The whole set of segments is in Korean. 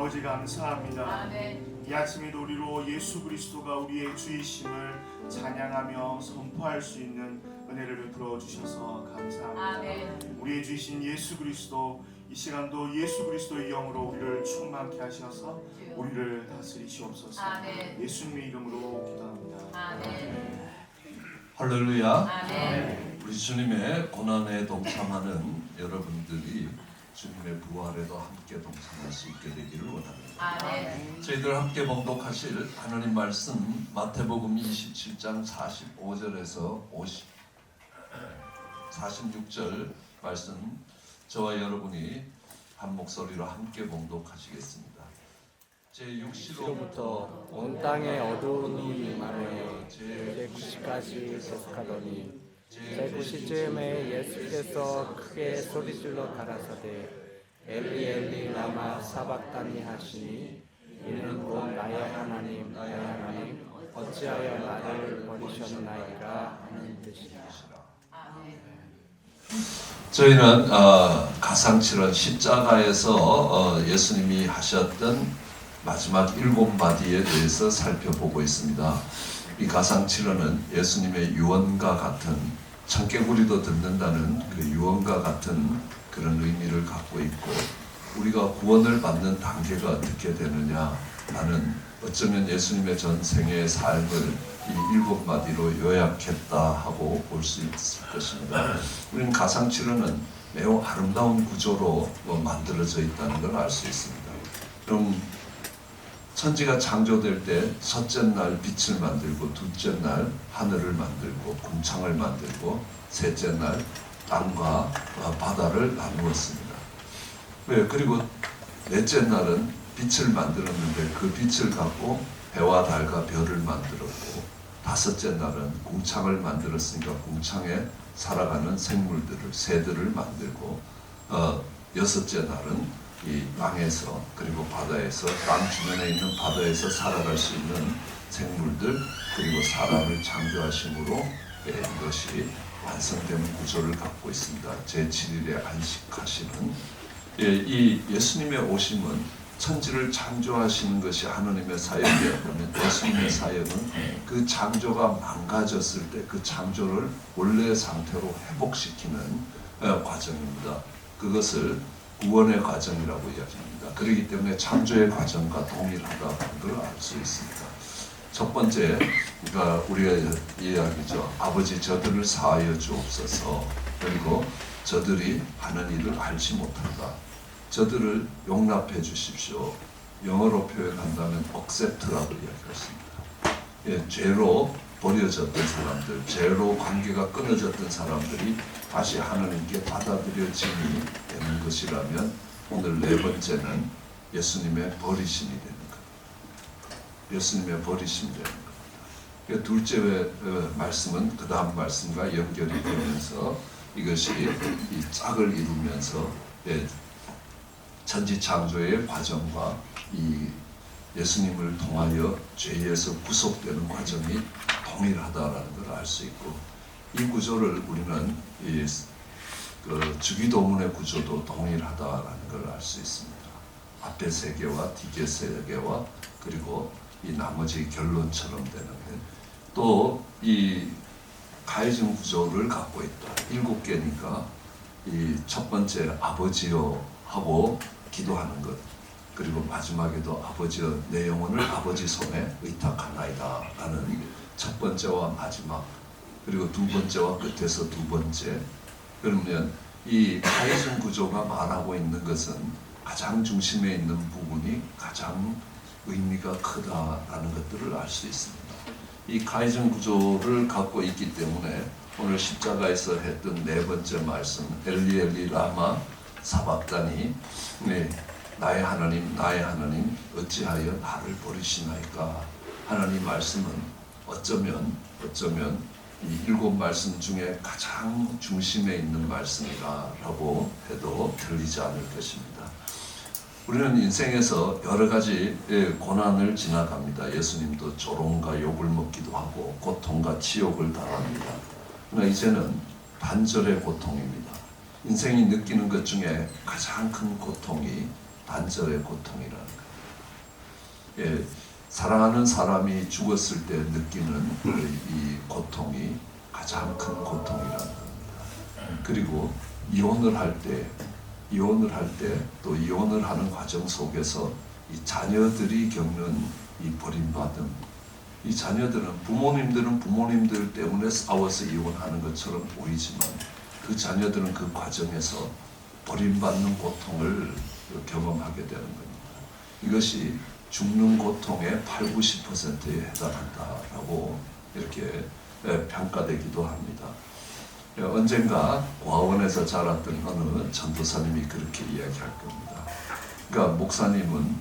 아버지 감사합니다. 아멘. 이 아침에도 우리로 예수 그리스도가 우리의 주이심을 찬양하며 선포할 수 있는 은혜를 베풀어 주셔서 감사합니다. 아멘. 우리의 주이신 예수 그리스도, 이 시간도 예수 그리스도의 영으로 우리를 충만케 하셔서 우리를 다스리시옵소서. 아멘. 예수님의 이름으로 기도합니다. 아멘. 할렐루야. 아멘. 우리 주님의 고난에 동참하는 여러분들이 주님의 부활에도 함께 동참할 수 있게 되기를 원합니다. 아멘. 저희들 함께 봉독하실 하나님 말씀 마태복음 27장 45절에서 46절 말씀, 저와 여러분이 한 목소리로 함께 봉독하시겠습니다. 제6시로부터 온 땅에 어두움이 임하여 제9시까지 계속하더니 제9시쯤에 예수께서 크게 소리질러 가라사대 엘리 엘리 라마 사박다니 하시니 이는 곧 나의 하나님 나의 하나님 어찌하여 나를 버리셨나이까 하는 뜻이라. 저희는 가상칠언 십자가에서 예수님이 하셨던 마지막 7마디에 대해서 살펴보고 있습니다. 이 가상칠언은 예수님의 유언과 같은, 청개구리도 듣는다는 그 유언과 같은 그런 의미를 갖고 있고, 우리가 구원을 받는 단계가 어떻게 되느냐라는, 어쩌면 예수님의 전생의 삶을 이 7마디로 요약했다 하고 볼 수 있을 것입니다. 우리는 가상칠언은 매우 아름다운 구조로 만들어져 있다는 걸 알 수 있습니다. 그럼 천지가 창조될 때 첫째 날 빛을 만들고, 둘째 날 하늘을 만들고 궁창을 만들고, 셋째 날 땅과 바다를 나누었습니다. 그리고 넷째 날은 빛을 만들었는데 그 빛을 갖고 해와 달과 별을 만들었고, 다섯째 날은 궁창을 만들었으니까 궁창에 살아가는 생물들을, 새들을 만들고, 여섯째 날은 이 땅에서, 그리고 바다에서, 땅 주변에 있는 바다에서 살아갈 수 있는 생물들, 그리고 사람을 창조하심으로 이것이 완성되는 구조를 갖고 있습니다. 제7일에 안식하시는 이 예수님의 오심은 천지를 창조하시는 것이 하나님의 사역이었다면, 예수님의 사역은 그 창조가 망가졌을 때 그 창조를 원래의 상태로 회복시키는 과정입니다. 그것을 구원의 과정이라고 이야기합니다. 그렇기 때문에 창조의 과정과 동일하다는 걸 알 수 있습니다. 첫 번째, 우리가 이야기죠. 아버지 저들을 사하여 주옵소서. 그리고 저들이 하는 일을 알지 못한다. 저들을 용납해 주십시오. 영어로 표현한다면 accept라고 이야기했습니다. 죄로 버려졌던 사람들, 죄로 관계가 끊어졌던 사람들이 다시 하나님께 받아들여짐이 되는 것이라면, 오늘 네 번째는 예수님의 버리심이 되는 것. 예수님의 버리심이 되는 것. 둘째 말씀은 그 다음 말씀과 연결이 되면서 이것이 이 짝을 이루면서 천지 창조의 과정과 이 예수님을 통하여 죄에서 구속되는 과정이 동일하다라는 걸 알 수 있고, 이 구조를 우리는 그 주기도문의 구조도 동일하다라는 걸 알 수 있습니다. 앞에 세 개와 뒤에 세 개와 그리고 이 나머지 결론처럼 되는, 또 이 가해진 구조를 갖고 있다. 7개니까 이 첫 번째 아버지여 하고 기도하는 것, 그리고 마지막에도 아버지여 내 영혼을 아버지 손에 의탁하나이다 라는 첫 번째와 마지막, 그리고 두 번째와 끝에서 두 번째. 그러면 이 가해진 구조가 말하고 있는 것은 가장 중심에 있는 부분이 가장 의미가 크다라는 것들을 알 수 있습니다. 이 가해진 구조를 갖고 있기 때문에 오늘 십자가에서 했던 네 번째 말씀, 엘리 엘리 라마 사박다니, 나의 하나님 나의 하나님 어찌하여 나를 버리시나이까. 하나님 말씀은 어쩌면 이 7말씀 중에 가장 중심에 있는 말씀이라고 해도 틀리지 않을 것입니다. 우리는 인생에서 여러 가지 고난을 지나갑니다. 예수님도 조롱과 욕을 먹기도 하고 고통과 치욕을 당합니다. 그러나 이제는 단절의 고통입니다. 인생이 느끼는 것 중에 가장 큰 고통이 단절의 고통이라는 것. 사랑하는 사람이 죽었을 때 느끼는 이 고통이 가장 큰 고통이라는 겁니다. 그리고 이혼을 할 때 또 이혼을 하는 과정 속에서 이 자녀들이 겪는 이 버림받음, 이 자녀들은 부모님들은 부모님들 때문에 싸워서 이혼하는 것처럼 보이지만 그 자녀들은 그 과정에서 버림받는 고통을 경험하게 되는 겁니다. 이것이 죽는 고통의 80~90%에 해당한다라고 이렇게 평가되기도 합니다. 언젠가 고아원에서 자랐던 어느 전도사님이 그렇게 이야기할 겁니다. 그러니까 목사님은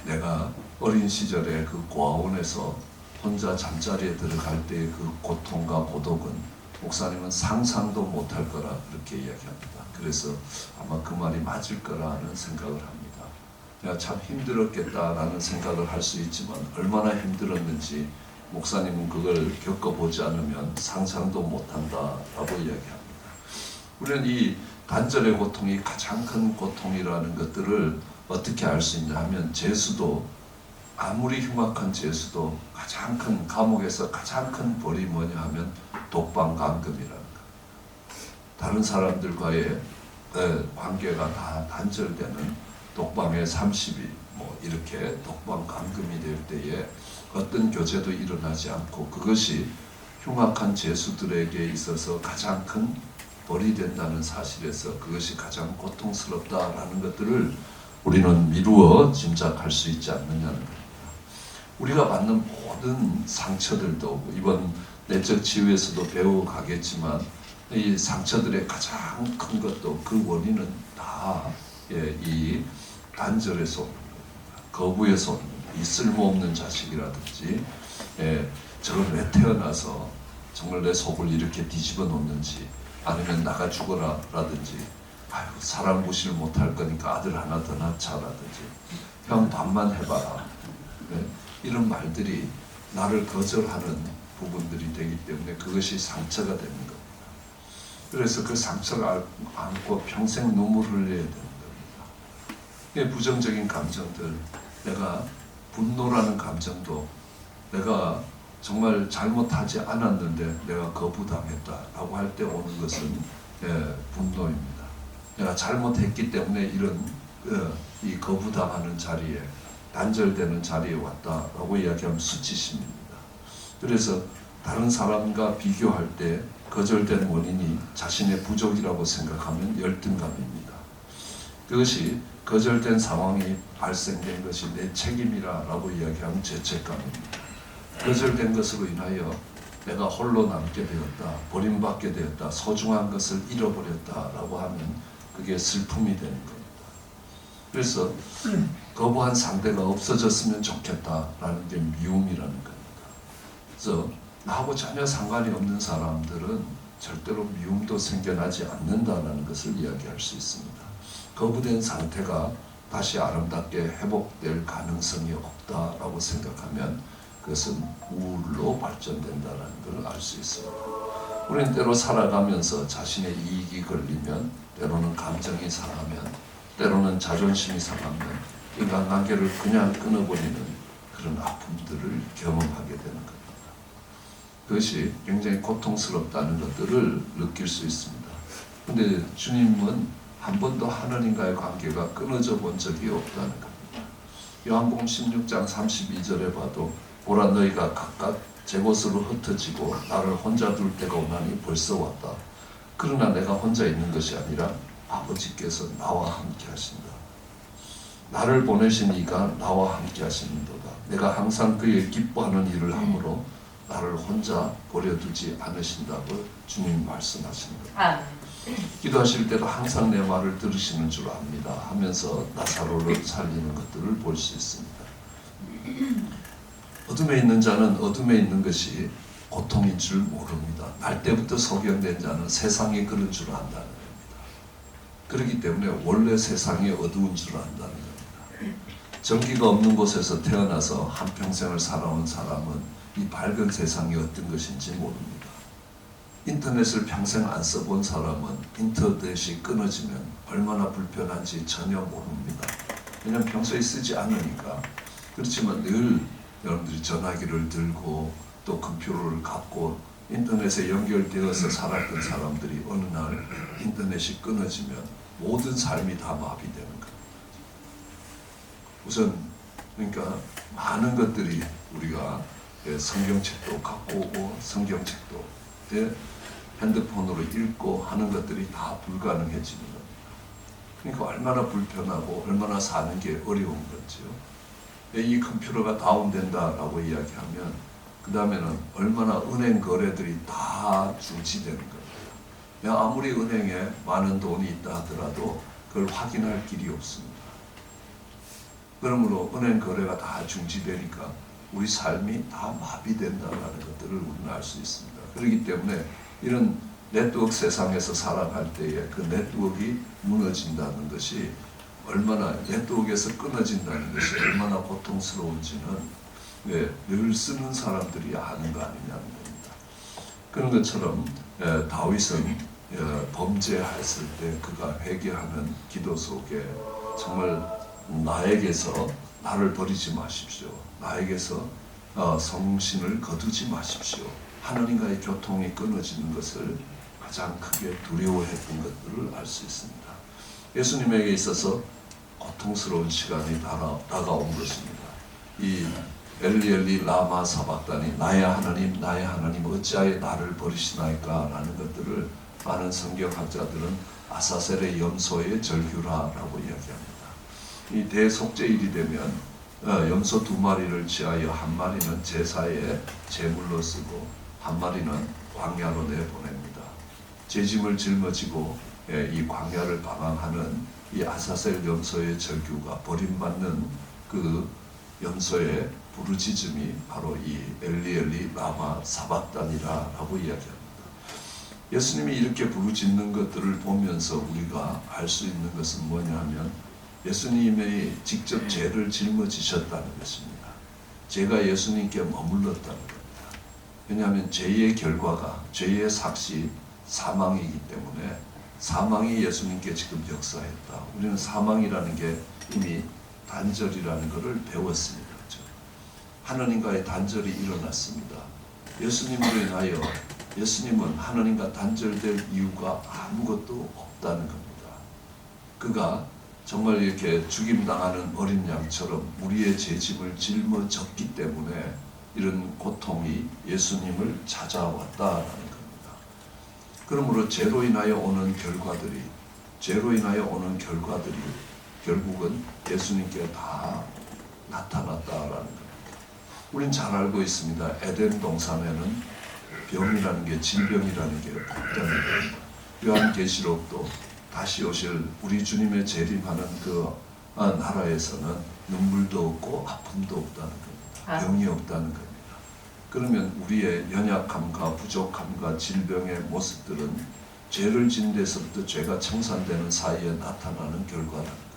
내가 어린 시절에 그 고아원에서 혼자 잠자리에 들어갈 때의 그 고통과 고독은 목사님은 상상도 못할 거라 그렇게 이야기합니다. 그래서 아마 그 말이 맞을 거라는 생각을 합니다. 내가 참 힘들었겠다라는 생각을 할 수 있지만 얼마나 힘들었는지 목사님은 그걸 겪어보지 않으면 상상도 못한다라고 이야기합니다. 우리는 이 단절의 고통이 가장 큰 고통이라는 것들을 어떻게 알 수 있냐 하면 죄수도 아무리 흉악한 죄수도 가장 큰 감옥에서 가장 큰 벌이 뭐냐 하면 독방감금이라는 것. 다른 사람들과의 관계가 다 단절되는 독방에 30일 뭐 이렇게 독방감금이 될 때에 어떤 교제도 일어나지 않고 그것이 흉악한 죄수들에게 있어서 가장 큰 벌이 된다는 사실에서 그것이 가장 고통스럽다라는 것들을 우리는 미루어 짐작할 수 있지 않느냐는 겁니다. 우리가 받는 모든 상처들도 이번 내적 치유에서도 배워가겠지만 이 상처들의 가장 큰 것도 그 원인은 다 이 단절에서 오는 겁니다. 거부에서 오는 겁니다. 이 쓸모없는 자식이라든지 저걸 왜 태어나서 정말 내 속을 이렇게 뒤집어 놓는지 아니면 나가 죽어라 라든지 아유 사람 무시를 못할 거니까 아들 하나 더 낳자라든지 형 밥만 해봐라 이런 말들이 나를 거절하는 부분들이 되기 때문에 그것이 상처가 되는 겁니다. 그래서 그 상처를 안고 평생 눈물을 흘려야 되는 겁니다. 부정적인 감정들, 내가 분노라는 감정도 내가 정말 잘못하지 않았는데 내가 거부당했다라고 할 때 오는 것은 분노입니다. 내가 잘못했기 때문에 이런 이 거부당하는 자리에 단절되는 자리에 왔다라고 이야기하면 수치심입니다. 그래서 다른 사람과 비교할 때 거절된 원인이 자신의 부족이라고 생각하면 열등감입니다. 그것이 거절된 상황이 발생된 것이 내 책임이라고 이야기하면 죄책감입니다. 거절된 것으로 인하여 내가 홀로 남게 되었다, 버림받게 되었다, 소중한 것을 잃어버렸다라고 하면 그게 슬픔이 되는 겁니다. 그래서 거부한 상대가 없어졌으면 좋겠다라는 게 미움이라는 겁니다. 그래서 나하고 전혀 상관이 없는 사람들은 절대로 미움도 생겨나지 않는다는 것을 이야기할 수 있습니다. 거부된 상태가 다시 아름답게 회복될 가능성이 없다라고 생각하면 그것은 우울로 발전된다는 걸 알 수 있습니다. 우리는 때로 살아가면서 자신의 이익이 걸리면 때로는 감정이 상하면 때로는 자존심이 상하면 인간관계를 그냥 끊어버리는 그런 아픔들을 경험하게 되는 겁니다. 그것이 굉장히 고통스럽다는 것들을 느낄 수 있습니다. 그런데 주님은 한 번도 하나님과의 관계가 끊어져 본 적이 없다는 겁니다. 요한복음 16장 32절에 봐도 보라 너희가 각각 제 곳으로 흩어지고 나를 혼자 둘 때가 오나니 벌써 왔다. 그러나 내가 혼자 있는 것이 아니라 아버지께서 나와 함께 하신다. 나를 보내신 이가 나와 함께 하시는도다. 내가 항상 그의 기뻐하는 일을 하므로 나를 혼자 버려두지 않으신다고 주님 말씀하십니다. 기도하실 때도 항상 내 말을 들으시는 줄 압니다 하면서 나사로를 살리는 것들을 볼 수 있습니다. 어둠에 있는 자는 어둠에 있는 것이 고통인 줄 모릅니다. 날 때부터 소경된 자는 세상이 그런 줄 안다는 겁니다. 그렇기 때문에 원래 세상이 어두운 줄 안다는 겁니다. 전기가 없는 곳에서 태어나서 한평생을 살아온 사람은 이 밝은 세상이 어떤 것인지 모릅니다. 인터넷을 평생 안 써본 사람은 인터넷이 끊어지면 얼마나 불편한지 전혀 모릅니다. 왜냐하면 평소에 쓰지 않으니까 그렇지만 늘 여러분들이 전화기를 들고 또 컴퓨터를 갖고 인터넷에 연결되어서 살았던 사람들이 어느 날 인터넷이 끊어지면 모든 삶이 다 마비되는 겁니다. 우선 그러니까 많은 것들이 우리가 성경책도 갖고 오고 성경책도 핸드폰으로 읽고 하는 것들이 다 불가능해지는 겁니다. 그러니까 얼마나 불편하고 얼마나 사는 게 어려운 거죠. 이 컴퓨터가 다운된다라고 이야기하면 그 다음에는 얼마나 은행 거래들이 다 중지되는 겁니다. 아무리 은행에 많은 돈이 있다 하더라도 그걸 확인할 길이 없습니다. 그러므로 은행 거래가 다 중지되니까 우리 삶이 다 마비된다는 것들을 우리는 알 수 있습니다. 그렇기 때문에 이런 네트워크 세상에서 살아갈 때에 그 네트워크가 무너진다는 것이 얼마나 네트워크에서 끊어진다는 것이 얼마나 고통스러운지는 늘 쓰는 사람들이 아는 거 아니냐는 겁니다. 그런 것처럼 다윗은 범죄했을 때 그가 회개하는 기도 속에 정말 나에게서 나를 버리지 마십시오. 나에게서 성신을 거두지 마십시오. 하나님과의 교통이 끊어지는 것을 가장 크게 두려워했던 것들을 알 수 있습니다. 예수님에게 있어서 고통스러운 시간이 다가온 것입니다. 이 엘리 라마 사박다니 나의 하나님 어찌하여 나를 버리시나이까 라는 것들을 많은 성경학자들은 아사셀의 염소의 절규라라고 이야기합니다. 이 대속죄일이 되면 염소 2마리를 취하여 1마리는 제사에 제물로 쓰고 1마리는 광야로 내보냅니다. 죄짐을 짊어지고 이 광야를 방황하는 이 아사셀 염소의 절규가 버림받는 그 염소의 부르짖음이 바로 이 엘리 라마 사박단이라고 이야기합니다. 예수님이 이렇게 부르짖는 것들을 보면서 우리가 알 수 있는 것은 뭐냐면 예수님이 직접 죄를 짊어지셨다는 것입니다. 죄가 예수님께 머물렀다는 겁니다. 왜냐하면 죄의 결과가 죄의 삭시 사망이기 때문에 사망이 예수님께 지금 역사했다. 우리는 사망이라는 게 이미 단절이라는 것을 배웠습니다. 그렇죠? 하나님과의 단절이 일어났습니다. 예수님으로 인하여 예수님은 하나님과 단절될 이유가 아무것도 없다는 겁니다. 그가 정말 이렇게 죽임당하는 어린 양처럼 우리의 죄짐을 짊어졌기 때문에 이런 고통이 예수님을 찾아왔다라는 겁니다. 그러므로 죄로 인하여 오는 결과들이 결국은 예수님께 다 나타났다라는 겁니다. 우린 잘 알고 있습니다. 에덴 동산에는 병이라는 게 질병이라는 게 없다는 겁니다. 요한계시록도 다시 오실 우리 주님의 재림하는 그 나라에서는 눈물도 없고 아픔도 없다는 겁니다. 병이 없다는 겁니다. 그러면 우리의 연약함과 부족함과 질병의 모습들은 죄를 지은 데서부터 죄가 청산되는 사이에 나타나는 결과라는 겁니다.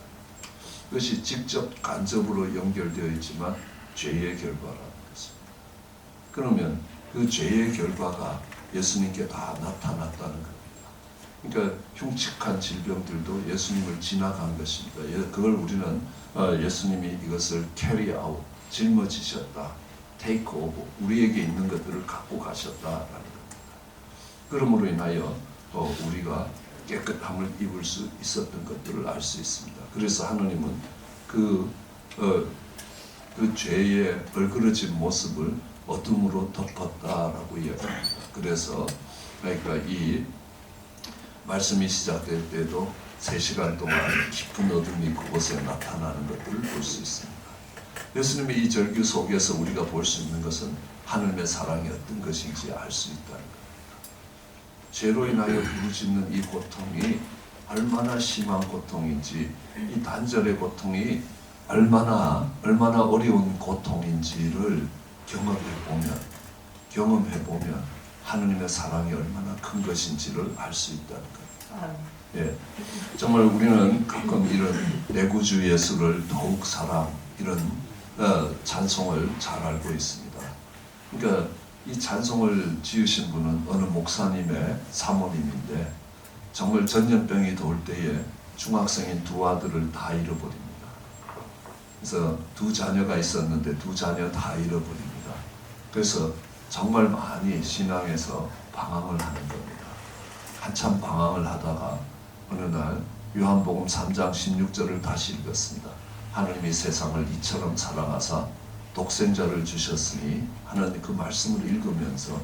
그것이 직접 간접으로 연결되어 있지만 죄의 결과라는 것입니다. 그러면 그 죄의 결과가 예수님께 다 나타났다는 겁니다. 그러니까 흉측한 질병들도 예수님을 지나간 것입니다. 그걸 우리는 예수님이 이것을 carry out, 짊어지셨다, take over, 우리에게 있는 것들을 갖고 가셨다라는 겁니다. 그러므로 인하여 우리가 깨끗함을 입을 수 있었던 것들을 알 수 있습니다. 그래서 하나님은 그 죄의 얼그러진 모습을 어둠으로 덮었다라고 이야기합니다. 그래서 그러니까 이 말씀이 시작될 때도 3시간 동안 깊은 어둠이 그곳에 나타나는 것들을 볼 수 있습니다. 예수님의 이 절규 속에서 우리가 볼 수 있는 것은 하나님의 사랑이 어떤 것인지 알 수 있다는 겁니다. 죄로 인하여 부르짖는 이 고통이 얼마나 심한 고통인지, 이 단절의 고통이 얼마나 어려운 고통인지를 경험해보면 하나님의 사랑이 얼마나 큰 것인지를 알 수 있다는 겁니다. 예, 정말 우리는 가끔 이런 내구주 예수를 더욱 사랑 이런 찬송을 잘 알고 있습니다. 그러니까 이 찬송을 지으신 분은 어느 목사님의 사모님인데 정말 전염병이 돌 때에 중학생인 2 아들을 다 잃어버립니다. 그래서 두 자녀가 있었는데 두 자녀 다 잃어버립니다. 그래서 정말 많이 신앙에서 방황을 하는 겁니다. 한참 방황을 하다가 어느 날 요한복음 3장 16절을 다시 읽었습니다. 하나님이 세상을 이처럼 사랑하사 독생자를 주셨으니 하는 그 말씀을 읽으면서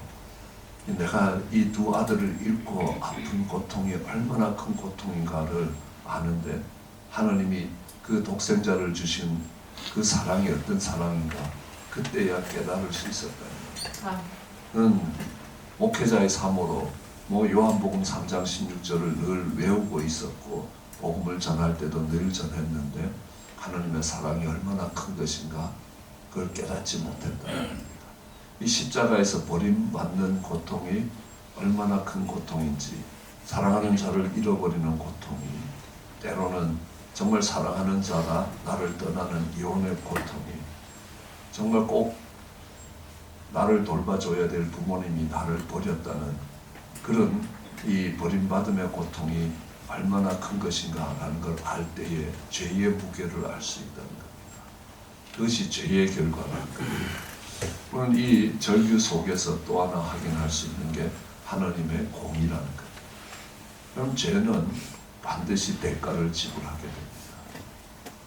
내가 이 두 아들을 잃고 아픈 고통이 얼마나 큰 고통인가를 아는데 하나님이 그 독생자를 주신 그 사랑이 어떤 사랑인가 그때야 깨달을 수 있었다. 목회자의 삶으로 요한복음 3장 16절을 늘 외우고 있었고 복음을 전할 때도 늘 전했는데 하나님의 사랑이 얼마나 큰 것인가 그걸 깨닫지 못했다. 이 십자가에서 버림받는 고통이 얼마나 큰 고통인지 사랑하는 자를 잃어버리는 고통이 때로는 정말 사랑하는 자가 나를 떠나는 이혼의 고통이 정말 꼭 나를 돌봐줘야 될 부모님이 나를 버렸다는 그런 이 버림받음의 고통이 얼마나 큰 것인가라는 걸 알 때에 죄의 무게를 알 수 있다는 겁니다. 그것이 죄의 결과라는 겁니다. 우리는 이 절규 속에서 또 하나 확인할 수 있는 게 하나님의 공의라는 겁니다. 그럼 죄는 반드시 대가를 지불하게 됩니다.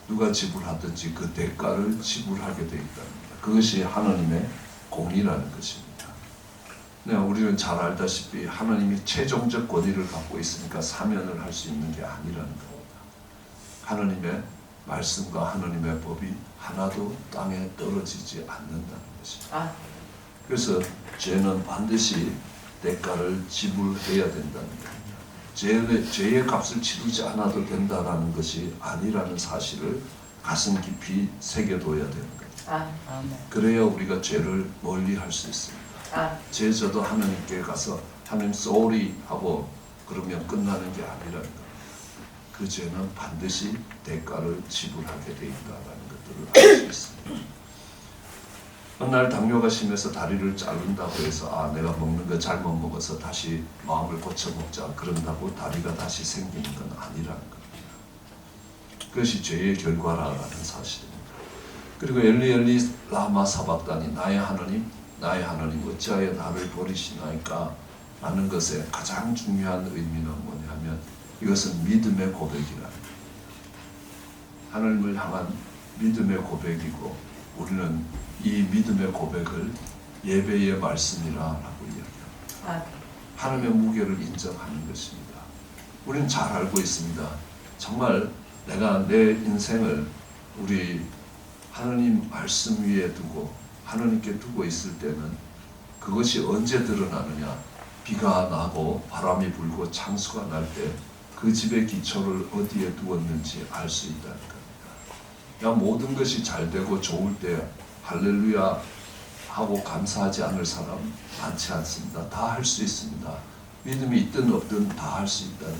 누가 지불하든지 그 대가를 지불하게 되어 있다는 겁니다. 그것이 하나님의 공의라는 것입니다. 우리는 잘 알다시피 하나님이 최종적 권위를 갖고 있으니까 사면을 할 수 있는 게 아니라는 겁니다. 하나님의 말씀과 하나님의 법이 하나도 땅에 떨어지지 않는다는 것입니다. 그래서 죄는 반드시 대가를 지불해야 된다는 겁니다. 죄의 값을 치르지 않아도 된다는 것이 아니라는 사실을 가슴 깊이 새겨둬야 되는 겁니다. 그래야 우리가 죄를 멀리할 수 있습니다. 죄져도 하나님께 가서 하나님 sorry 하고 그러면 끝나는 게 아니라는 겁니다. 그 죄는 반드시 대가를 지불하게 돼 있다는 것들을 알 수 있습니다. 어느 날 당뇨가 심해서 다리를 자른다고 해서 내가 먹는 거 잘못 먹어서 다시 마음을 고쳐 먹자 그런다고 다리가 다시 생기는 건 아니라는 겁니다. 그것이 죄의 결과라는 사실입니다. 그리고 엘리 라마 사박다니 나의 하나님 어찌하여 나를 버리시나이까 라는 것의 가장 중요한 의미는 뭐냐면 이것은 믿음의 고백이라는 거예요. 하나님을 향한 믿음의 고백이고 우리는 이 믿음의 고백을 예배의 말씀이라고 이야기합니다. 하나님의 무게를 인정하는 것입니다. 우리는 잘 알고 있습니다. 정말 내가 내 인생을 우리 하나님 말씀 위에 두고 하나님께 두고 있을 때는 그것이 언제 드러나느냐 비가 나고 바람이 불고 창수가 날 때 그 집의 기초를 어디에 두었는지 알 수 있다는 겁니다. 모든 것이 잘 되고 좋을 때 할렐루야 하고 감사하지 않을 사람 많지 않습니다. 다 할 수 있습니다. 믿음이 있든 없든 다 할 수 있다는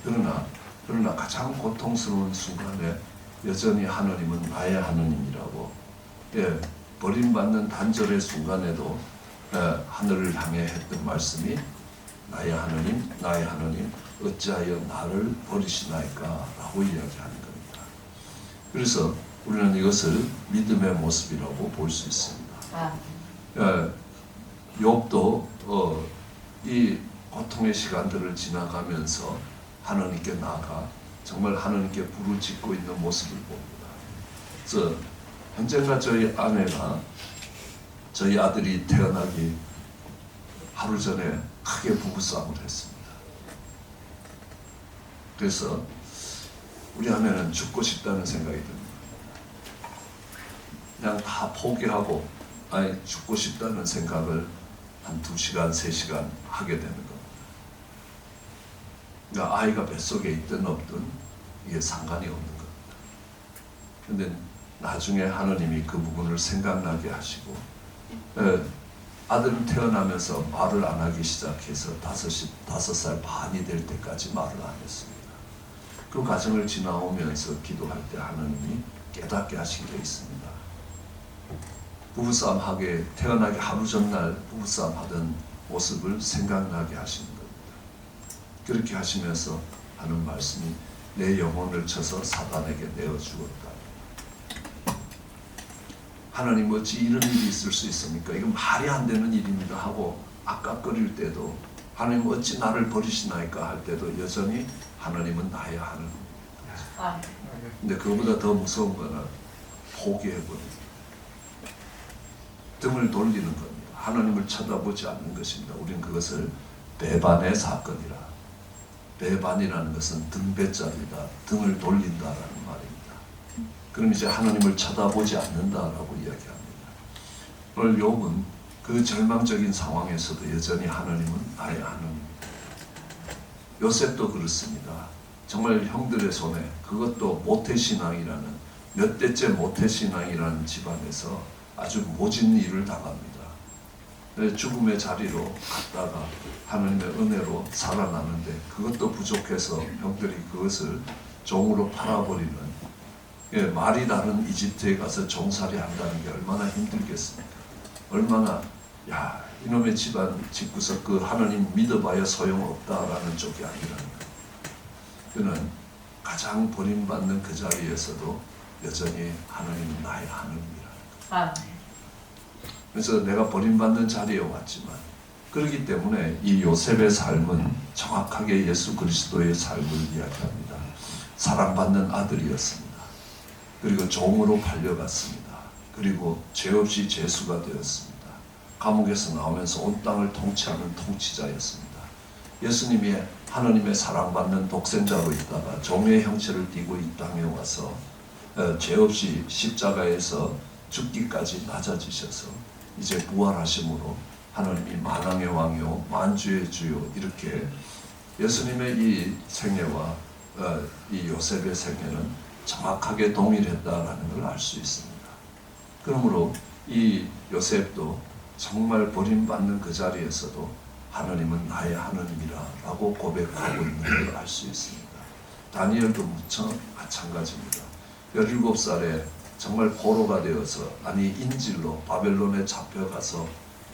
겁니다. 그러나 가장 고통스러운 순간에 여전히 하나님은 나의 하나님이라고 버림받는 단절의 순간에도 하늘을 향해 했던 말씀이 나의 하나님 어찌하여 나를 버리시나이까 라고 이야기하는 겁니다. 그래서 우리는 이것을 믿음의 모습이라고 볼 수 있습니다. 욥도 이 고통의 시간들을 지나가면서 하나님께 나아가 정말 하나님께 부르짖고 있는 모습을 봅니다. 그래서 언젠가 저희 아내가 저희 아들이 태어나기 하루 전에 크게 부부싸움을 했습니다. 그래서 우리 아내는 죽고 싶다는 생각이 듭니다. 그냥 다 포기하고 죽고 싶다는 생각을 한 2시간, 3시간 하게 되는 겁니다. 그러니까 아이가 뱃속에 있든 없든 이게 상관이 없는 겁니다. 그런데 나중에 하나님이 그 부분을 생각나게 하시고 아들은 태어나면서 말을 안 하기 시작해서 5살 반이 될 때까지 말을 안 했습니다. 그 과정을 지나오면서 기도할 때 하나님이 깨닫게 하신 게 있습니다. 부부싸움 하게 태어나기 하루 전날 부부싸움 하던 모습을 생각나게 하시는 겁니다. 그렇게 하시면서 하는 말씀이 내 영혼을 쳐서 사단에게 내어 주었다. 하나님 어찌 이런 일이 있을 수 있습니까? 이건 말이 안 되는 일입니다 하고 아깝거릴 때도, 하나님 어찌 나를 버리시나이까 할 때도 여전히 하나님은 나의 하나님입니다. 근데 그보다 더 무서운 거는 포기해버립니다. 등을 돌리는 겁니다. 하나님을 쳐다보지 않는 것입니다. 우리는 그것을 배반의 사건이라. 배반이라는 것은 등배짜리다, 등을 돌린다라는 말입니다. 그럼 이제 하나님을 쳐다보지 않는다라고 이야기합니다. 오늘 욥은 그 절망적인 상황에서도 여전히 하나님은 나의 하나님입니다. 요셉도 그렇습니다. 정말 형들의 손에, 그것도 모태신앙이라는, 몇 대째 모태신앙이라는 집안에서 아주 모진 일을 당합니다. 죽음의 자리로 갔다가 하나님의 은혜로 살아나는데, 그것도 부족해서 형들이 그것을 종으로 팔아버리는, 말이 다른 이집트에 가서 종살이 한다는 게 얼마나 힘들겠습니까? 얼마나, 야, 이놈의 집안 집구석 그 하나님 믿어봐야 소용없다라는 쪽이 아니라니까. 그는 가장 버림받는 그 자리에서도 여전히 하나님은 나의 하나님이라는 것. 그래서 내가 버림받는 자리에 왔지만, 그렇기 때문에 이 요셉의 삶은 정확하게 예수 그리스도의 삶을 이야기합니다. 사랑받는 아들이었습니다. 그리고 종으로 팔려갔습니다. 그리고 죄 없이 죄수가 되었습니다. 감옥에서 나오면서 온 땅을 통치하는 통치자였습니다. 예수님이 하나님의 사랑받는 독생자로 있다가 종의 형체를 띠고 이 땅에 와서 죄 없이 십자가에서 죽기까지 낮아지셔서 이제 부활하심으로 하나님이 만왕의 왕이요 만주의 주요, 이렇게 예수님의 이 생애와 이 요셉의 생애는 정확하게 동일했다라는 걸 알 수 있습니다. 그러므로 이 요셉도 정말 버림받는 그 자리에서도 하나님은 나의 하나님이라 라고 고백하고 있는 걸 알 수 있습니다. 다니엘도 무척 마찬가지입니다. 17살에 정말 포로가 되어서, 아니 인질로 바벨론에 잡혀가서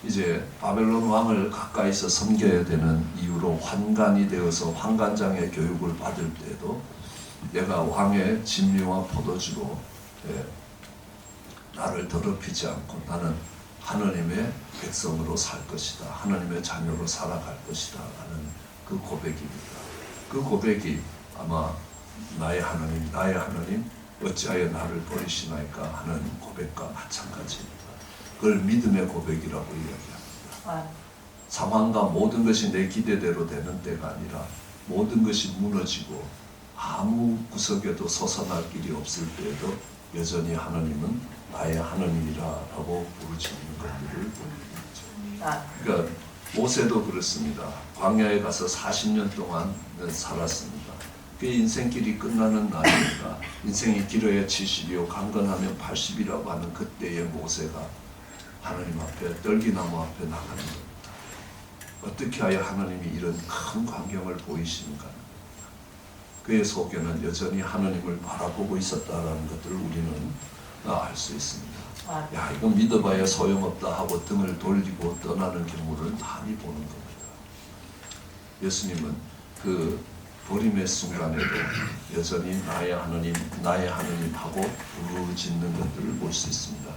이제 바벨론 왕을 가까이서 섬겨야 되는 이유로 환관이 되어서 환관장의 교육을 받을 때도 내가 왕의 진미와 포도주로 나를 더럽히지 않고 나는 하나님의 백성으로 살 것이다, 하나님의 자녀로 살아갈 것이다 라는 그 고백입니다. 그 고백이 아마 나의 하나님, 나의 하나님 어찌하여 나를 버리시나이까 하는 고백과 마찬가지입니다. 그걸 믿음의 고백이라고 이야기합니다. 상황과 모든 것이 내 기대대로 되는 때가 아니라 모든 것이 무너지고 아무 구석에도 솟아날 길이 없을 때에도 여전히 하나님은 나의 하나님이라고 부르짖는 것들을 보입니다. 그러니까 모세도 그렇습니다. 광야에 가서 40년 동안 살았습니다. 그 인생길이 끝나는 날입니다. 인생이 길어야 70이요 강건하면 80이라고 하는 그때의 모세가 하나님 앞에, 떨기나무 앞에 나가는 겁니다. 어떻게 하여 하나님이 이런 큰 광경을 보이시는가? 그의 속에는 여전히 하나님을 바라보고 있었다라는 것들을 우리는 알 수 있습니다. 야, 이건 믿어봐야 소용없다 하고 등을 돌리고 떠나는 경우를 많이 보는 겁니다. 예수님은 그 버림의 순간에도 여전히 나의 하나님, 나의 하나님 하고 부르짖는 것들을 볼 수 있습니다.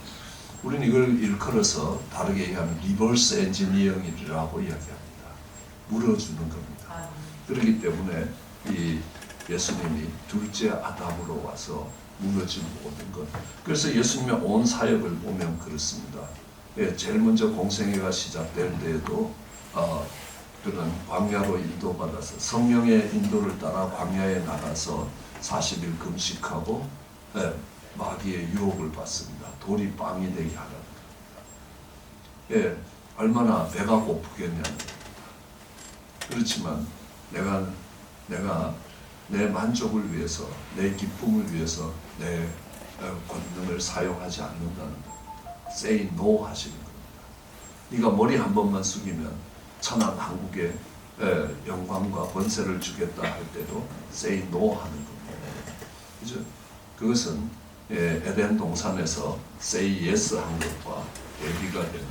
우리는 이걸 일컬어서 다르게 얘기하면 리버스 엔지니어링이라고 이야기합니다. 물어주는 겁니다. 그렇기 때문에 이 예수님이 둘째 아담으로 와서 무너진 모든 것. 그래서 예수님의 온 사역을 보면 그렇습니다. 제일 먼저 공생애가 시작될 때에도 그런 광야로 인도받아서 성령의 인도를 따라 광야에 나가서 40일 금식하고 마귀의 유혹을 받습니다. 돌이 빵이 되게 하라는 겁니다. 얼마나 배가 고프겠냐는 겁니다. 그렇지만 내가 내 만족을 위해서, 내 기쁨을 위해서 내 권능을 사용하지 않는다는 겁니다. Say no 하시는 겁니다. 네가 머리 한 번만 숙이면 천한 한국에 영광과 권세를 주겠다 할 때도 say no 하는 겁니다. 그죠? 그것은 에덴 동산에서 say yes 한 것과 대비가 되는,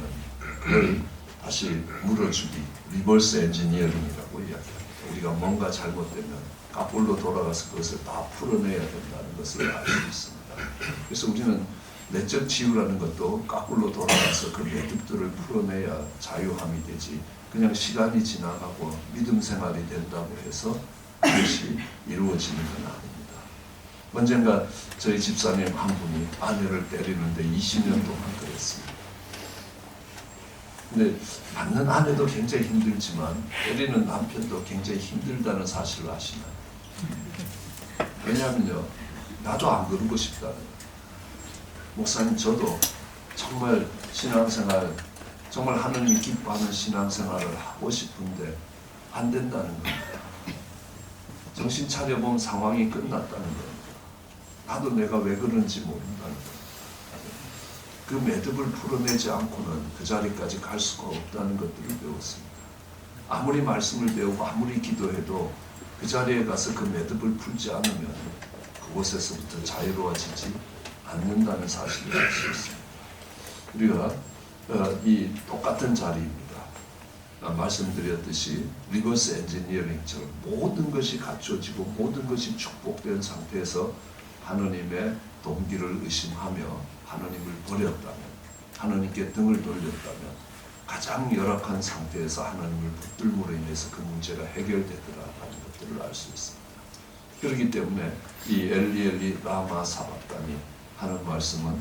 그걸 다시 물어주기, 리버스 엔지니어링이라고 이야기합니다. 우리가 뭔가 잘못되면 까불로 돌아가서 그것을 다 풀어내야 된다는 것을 알고 있습니다. 그래서 우리는 내적 치유라는 것도 거꾸로 돌아가서 그 매듭들을 풀어내야 자유함이 되지. 그냥 시간이 지나가고 믿음 생활이 된다고 해서 그것이 이루어지는 건 아닙니다. 언젠가 저희 집사님 한 분이 아내를 때리는데 20년 동안 그랬습니다. 근데 맞는 아내도 굉장히 힘들지만 때리는 남편도 굉장히 힘들다는 사실을 아시나요? 왜냐하면요, 나도 안 그러고 싶다는 거예요. 목사님, 저도 정말 신앙생활, 정말 하느님 기뻐하는 신앙생활을 하고 싶은데 안 된다는 겁니다. 정신 차려보면 상황이 끝났다는 겁니다. 나도 내가 왜 그런지 모른다는 겁니다. 그 매듭을 풀어내지 않고는 그 자리까지 갈 수가 없다는 것들을 배웠습니다. 아무리 말씀을 배우고 아무리 기도해도 그 자리에 가서 그 매듭을 풀지 않으면 그곳에서부터 자유로워지지 않는다는 사실을 알 수 있습니다. 우리가 이 똑같은 자리입니다. 말씀드렸듯이 리버스 엔지니어링처럼 모든 것이 갖춰지고 모든 것이 축복된 상태에서 하느님의 동기를 의심하며 하느님을 버렸다면, 하느님께 등을 돌렸다면 가장 열악한 상태에서 하나님을 붙들므로 인해서 그 문제가 해결되더라라는 것들을 알 수 있습니다. 그렇기 때문에 이 엘리 라마 사박다니 하는 말씀은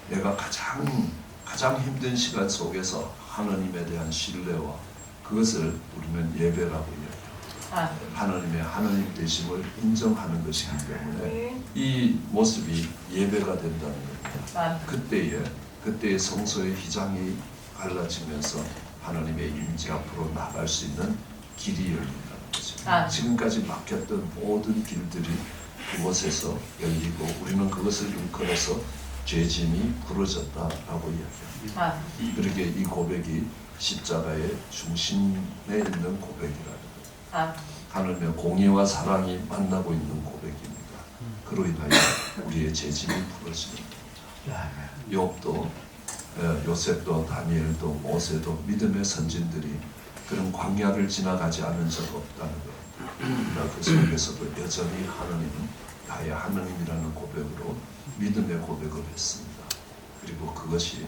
내가 가장 힘든 시간 속에서 하나님에 대한 신뢰와 그것을 우리는 예배라고 이야기합니다. 하나님의 하나님 되심을 인정하는 것이기 때문에 이 모습이 예배가 된다는 겁니다. 그때의 성소의 휘장이 갈라지면서 하나님의 임재 앞으로 나갈 수 있는 길이 열린다는 거죠. 지금까지 막혔던 모든 길들이 그곳에서 열리고 우리는 그것을 일컬어서 죄짐이 부러졌다라고 이야기합니다. 그렇게 이 고백이 십자가의 중심에 있는 고백이라는 거예요. 하나님의 공의와 사랑이 만나고 있는 고백입니다. 그로 인하여 우리의 죄짐이 부러지는 겁니다. 욥도 요셉도 다니엘도 모세도 믿음의 선진들이 그런 광야를 지나가지 않은 적 없다는 것. 그러나 그 속에서도 여전히 하나님은 나의 하나님이라는 고백으로 믿음의 고백을 했습니다. 그리고 그것이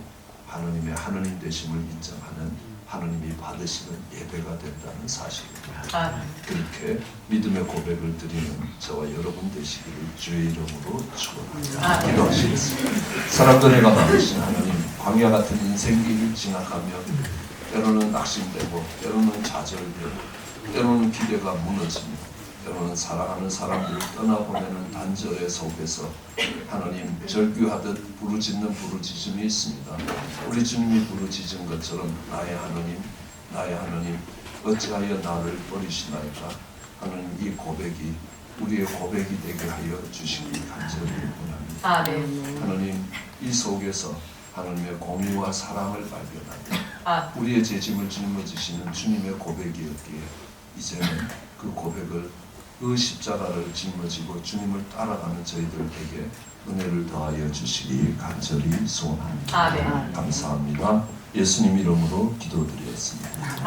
하나님의 하나님 되심을 인정하는 하나님이 받으시는 예배가 된다는 사실입니다. 그렇게 믿음의 고백을 드리는 저와 여러분 되시기를 주의 이름으로 축원합니다. 기도하시겠습니다. 사랑도 내가 많으신 하나님, 광야 같은 인생길을 지나가며 때로는 낙심되고 때로는 좌절되고 때로는 기대가 무너지며 때로는 사랑하는 사람들을 떠나보내는 단절의 속에서 하나님 절규하듯 부르짖는 부르짖음이 있습니다. 우리 주님이 부르짖은 것처럼 나의 하나님 어찌하여 나를 버리시나이까 하나님, 이 고백이 우리의 고백이 되게 하여 주시기 간절히 원합니다. 하나님, 이 속에서 하나님의 공의와 사랑을 발견하며 우리의 죄짐을 짊어지시는 주님의 고백이었기에 이제는 그 고백을 그 십자가를 짊어지고 주님을 따라가는 저희들에게 은혜를 더하여 주시기 간절히 소원합니다. 감사합니다. 예수님 이름으로 기도드리겠습니다.